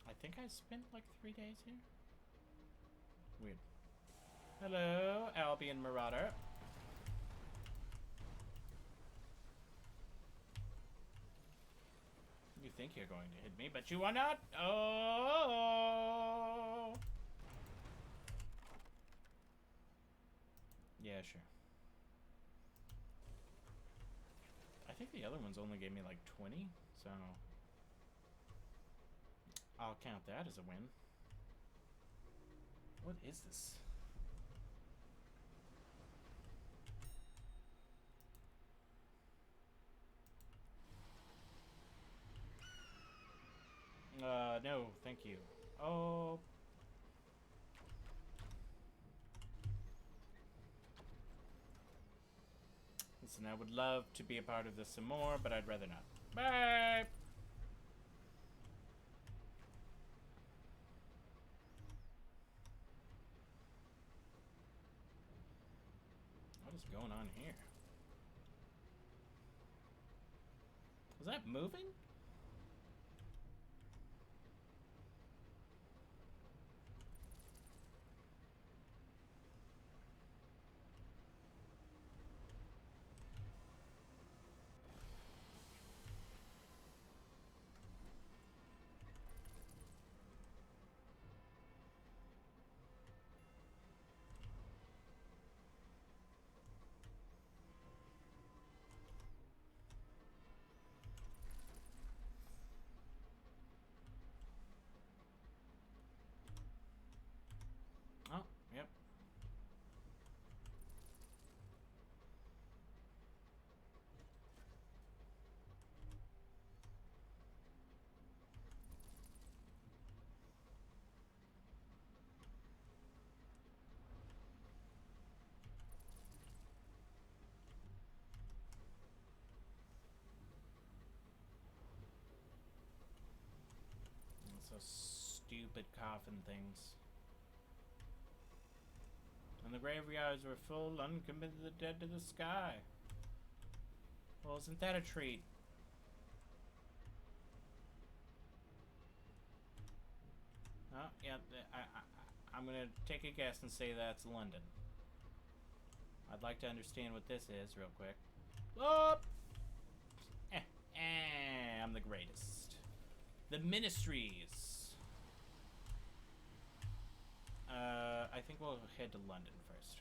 I think I spent like 3 days here. Weird. Hello, Albion Marauder. You think you're going to hit me, but you are not. Oh! Yeah, sure. I think the other ones only gave me like 20, so I'll count that as a win. What is this? No, thank you. Oh. Listen, I would love to be a part of this some more, but I'd rather not. Bye! What is going on here? Was that moving? stupid coffin things. And the graveyards were full, uncommitted the dead to the sky. Well, isn't that a treat? Oh, yeah, I'm gonna take a guess and say that's London. I'd like to understand what this is real quick. Oh! I'm the greatest. The Ministries. I think we'll head to London first.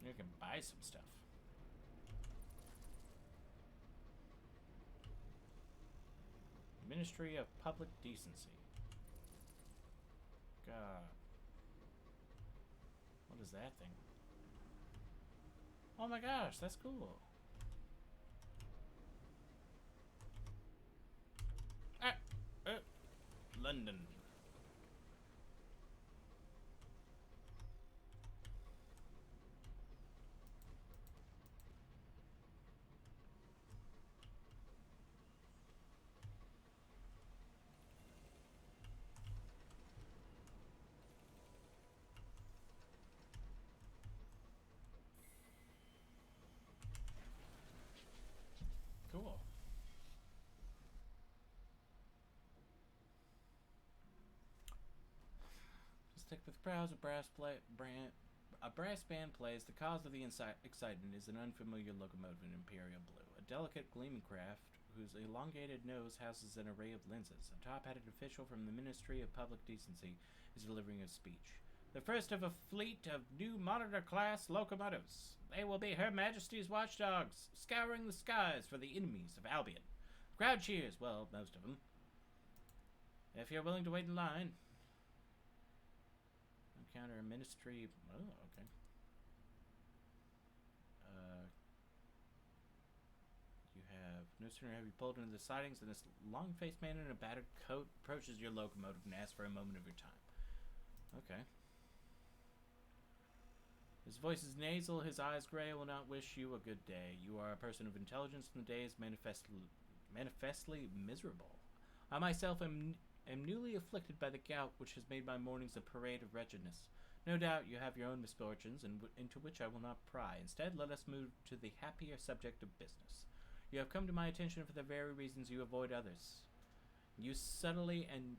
You can buy some stuff. Ministry of Public Decency. God. What is that thing? Oh my gosh, that's cool. London. Cool. Stick with crowds, a brass band plays. The cause of the excitement is an unfamiliar locomotive in imperial blue, a delicate gleaming craft whose elongated nose houses an array of lenses. A top-hatted official from the Ministry of Public Decency is delivering a speech. The first of a fleet of new monitor-class locomotives. They will be Her Majesty's watchdogs, scouring the skies for the enemies of Albion. The crowd cheers, well, most of them. If you're willing to wait in line. Encounter a ministry. Oh, okay. You have no sooner have you pulled into the sidings than this long-faced man in a battered coat approaches your locomotive and asks for a moment of your time. Okay. His voice is nasal, his eyes gray, will not wish you a good day. You are a person of intelligence, and the day is manifestly miserable. I myself am newly afflicted by the gout, which has made my mornings a parade of wretchedness. No doubt you have your own misfortunes, into which I will not pry. Instead, let us move to the happier subject of business. You have come to my attention for the very reasons you avoid others. Your subtlety and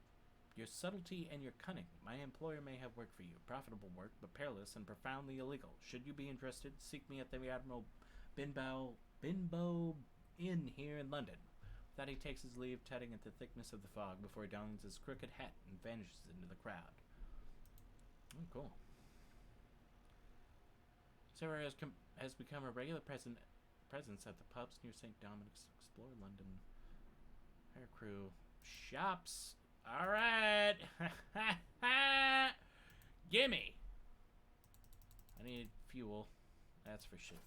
your cunning. My employer may have work for you, profitable work, but perilous and profoundly illegal. Should you be interested, seek me at the Admiral Benbow Inn here in London. With that he takes his leave, tutting at the thickness of the fog before he dons his crooked hat and vanishes into the crowd. Oh, cool. Sarah has become a regular presence at the pubs near St. Dominic's. Explore London. Hair crew. Shops. Alright. Gimme. I need fuel. That's for sure.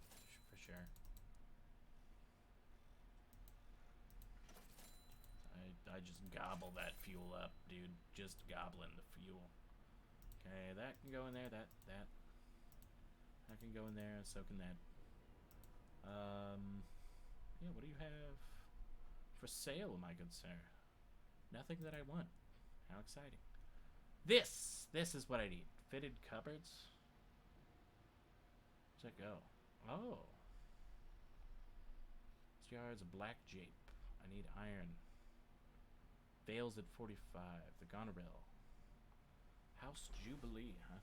I just gobble that fuel up, dude. Just gobbling the fuel. Okay, that can go in there. That can go in there. So can that. Yeah. What do you have for sale, my good sir? Nothing that I want. How exciting! This is what I need. Fitted cupboards. Where's that go? Oh. This yard's a black jape. I need iron. Veils at 45. The Goneril. House Jubilee, huh?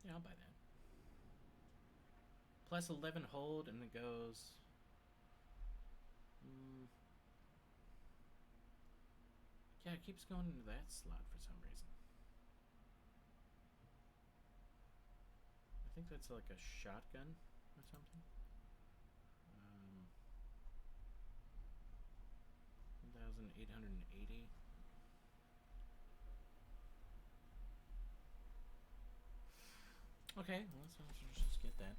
Yeah, I'll buy that. Plus 11 hold, and it goes. Yeah, it keeps going into that slot for some reason. I think that's like a shotgun or something. 1,880. Okay, well, let's just get that.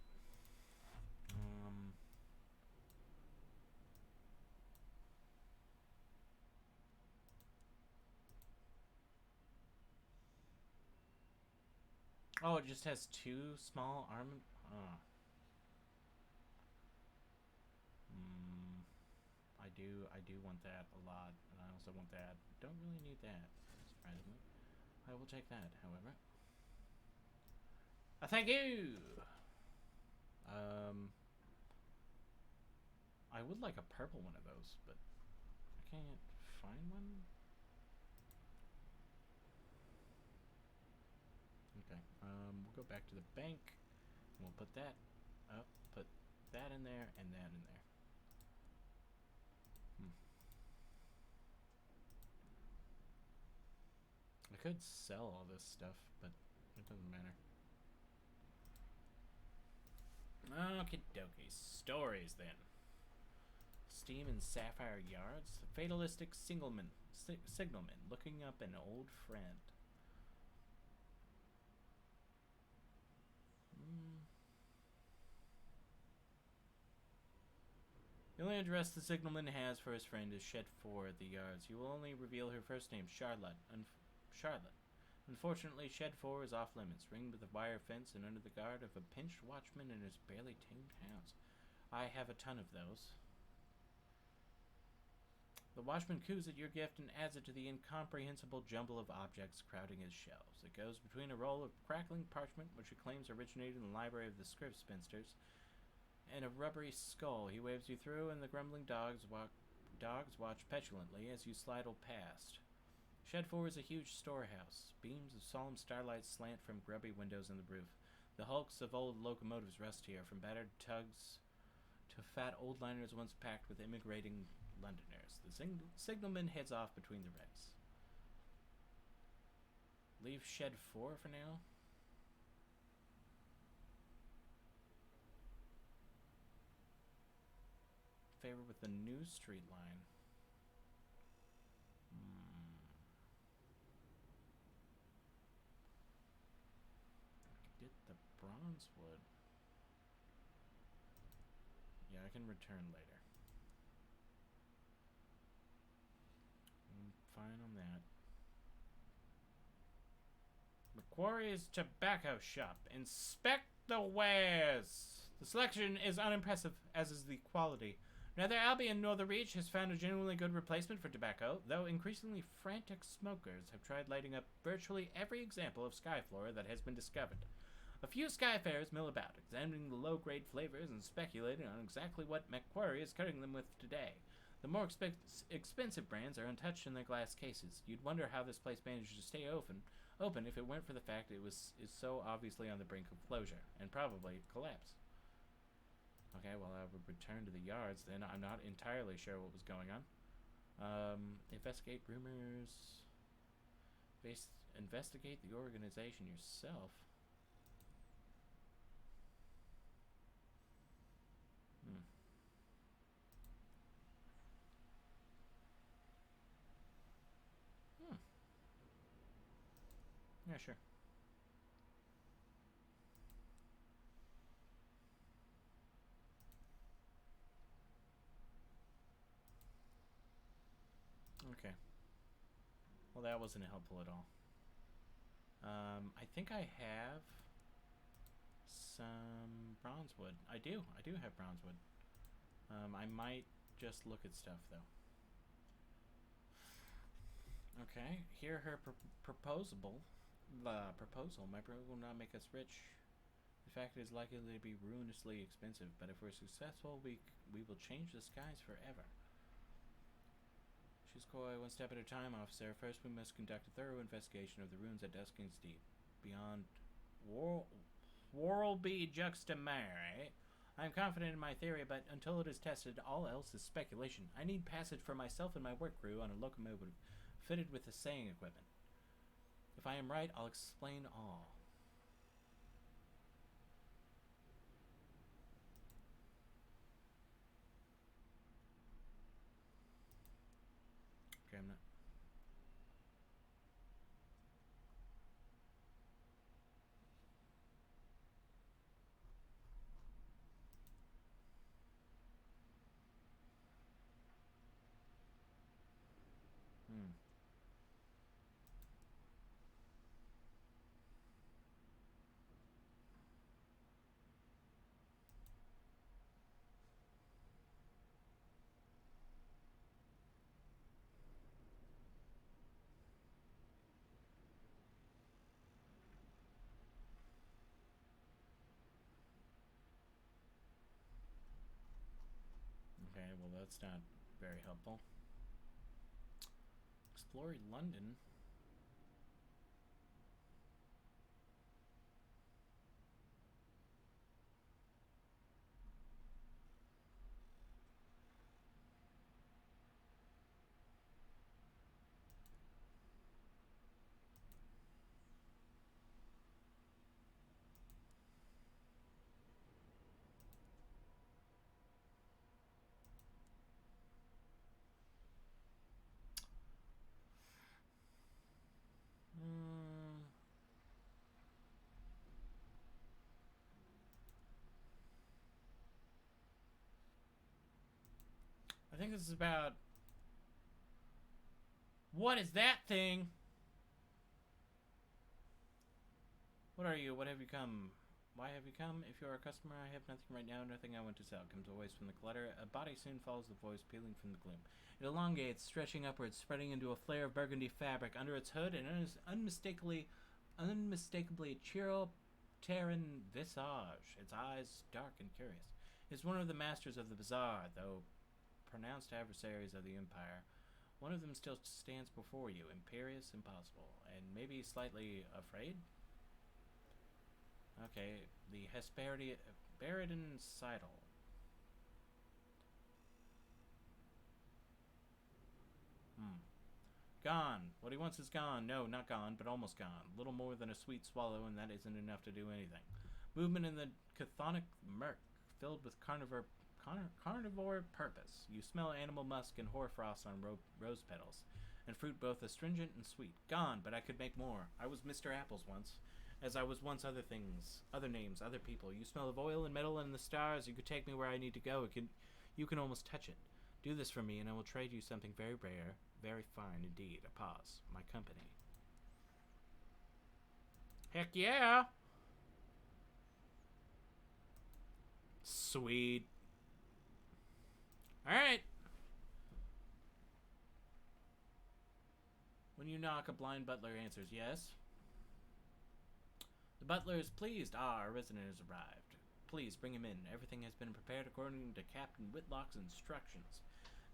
Oh, it just has two small Uh. Mm, I do want that a lot, and I also want that. Don't really need that, surprisingly. I will take that, however. Thank you! I would like a purple one of those, but I can't find one. Okay, we'll go back to the bank. We'll put that up, put that in there, and that in there. I could sell all this stuff, but it doesn't matter. Okie dokie. Stories then. Steam and Sapphire Yards. Fatalistic signalman looking up an old friend. The only address the signalman has for his friend is Shed 4 at the yards. He will only reveal her first name, Charlotte. Unfortunately, Shed 4 is off limits, ringed with a wire fence and under the guard of a pinched watchman and his barely tamed hounds. I have a ton of those. The watchman coos at your gift and adds it to the incomprehensible jumble of objects crowding his shelves. It goes between a roll of crackling parchment, which he claims originated in the library of the Script Spinsters, and a rubbery skull. He waves you through, and the grumbling dogs watch petulantly as you sidle past. Shed 4 is a huge storehouse. Beams of solemn starlight slant from grubby windows in the roof. The hulks of old locomotives rust here, from battered tugs to fat old liners once packed with immigrating Londoners. The signalman heads off between the wrecks. Leave Shed 4 for now. Favor with the new street line. Get the bronze wood. Yeah, I can return later. I'm fine on that. Macquarie's Tobacco Shop. Inspect the wares. The selection is unimpressive, as is the quality. Neither Albion nor the Reach has found a genuinely good replacement for tobacco, though increasingly frantic smokers have tried lighting up virtually every example of Skyflora that has been discovered. A few Skyfarers mill about, examining the low-grade flavors and speculating on exactly what Macquarie is cutting them with today. The more expensive brands are untouched in their glass cases. You'd wonder how this place managed to stay open if it weren't for the fact is so obviously on the brink of closure, and probably collapse. Okay, well, I would return to the yards then. I'm not entirely sure what was going on. Investigate rumors. Investigate the organization yourself. Yeah, sure. Okay. Well, that wasn't helpful at all. I think I have some bronze wood. I do have bronze wood. I might just look at stuff, though. Okay, here her proposal. My proposal will not make us rich. In fact, it is likely to be ruinously expensive, but if we're successful, we will change the skies forever. She's coy, one step at a time, officer. First, we must conduct a thorough investigation of the ruins at Dusking's Deep, beyond Worlby Juxtamare. I am confident in my theory, but until it is tested, all else is speculation. I need passage for myself and my work crew on a locomotive fitted with assaying equipment. If I am right, I'll explain all. Okay, I'm not. that's not very helpful. Explore London. I think this is about... What is that thing? What are you? What have you come? Why have you come? If you are a customer, I have nothing right now. Nothing I want to sell. Comes a voice from the clutter. A body soon follows the voice, peeling from the gloom. It elongates, stretching upwards, spreading into a flare of burgundy fabric. Under its hood, an unmistakably Chiro Terran visage. Its eyes dark and curious. It's one of the masters of the bazaar, though pronounced adversaries of the Empire. One of them still stands before you, imperious, impossible, and maybe slightly afraid? Okay, the Hesperidan Sidle. Gone. What he wants is gone. No, not gone, but almost gone. Little more than a sweet swallow, and that isn't enough to do anything. Movement in the chthonic murk, filled with carnivore purpose. You smell animal musk and hoarfrost on rose petals, and fruit both astringent and sweet. Gone, but I could make more. I was Mr. Apples once, as I was once other things, other names, other people. You smell of oil and metal and the stars. You could take me where I need to go. You can almost touch it. Do this for me, and I will trade you something very rare, very fine indeed. A pause. My company. Heck yeah! Sweet. Alright. When you knock, a blind butler answers, yes? The butler is pleased. Ah, our resident has arrived. Please, bring him in. Everything has been prepared according to Captain Whitlock's instructions.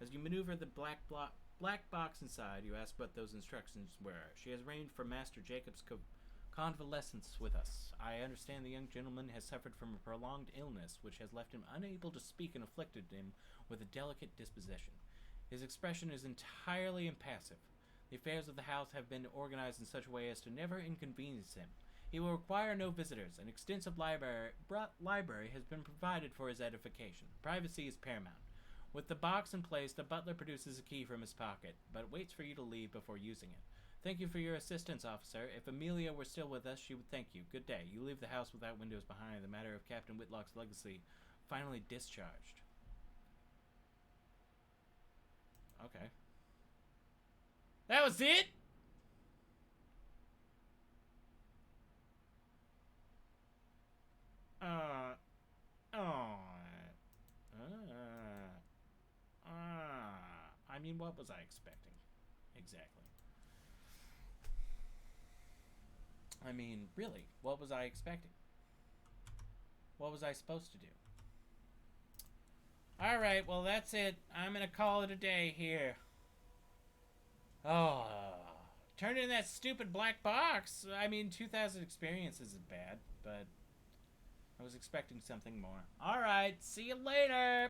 As you maneuver the black box inside, you ask what those instructions were. She has arranged for Master Jacob's convalescence with us. I understand the young gentleman has suffered from a prolonged illness, which has left him unable to speak and afflicted him with a delicate disposition. His expression is entirely impassive. The affairs of the house have been organized in such a way as to never inconvenience him. He will require no visitors. An extensive library has been provided for his edification. Privacy is paramount. With the box in place, the butler produces a key from his pocket, but waits for you to leave before using it. Thank you for your assistance, officer. If Amelia were still with us, she would thank you. Good day. You leave the house without windows behind. The matter of Captain Whitlock's legacy finally discharged. Okay. That was it? I mean, what was I expecting? Exactly. I mean, really, what was I expecting? What was I supposed to do? Alright, well, that's it. I'm gonna call it a day here. Oh, turn in that stupid black box. I mean, 2,000 experience isn't bad, but I was expecting something more. Alright, see you later!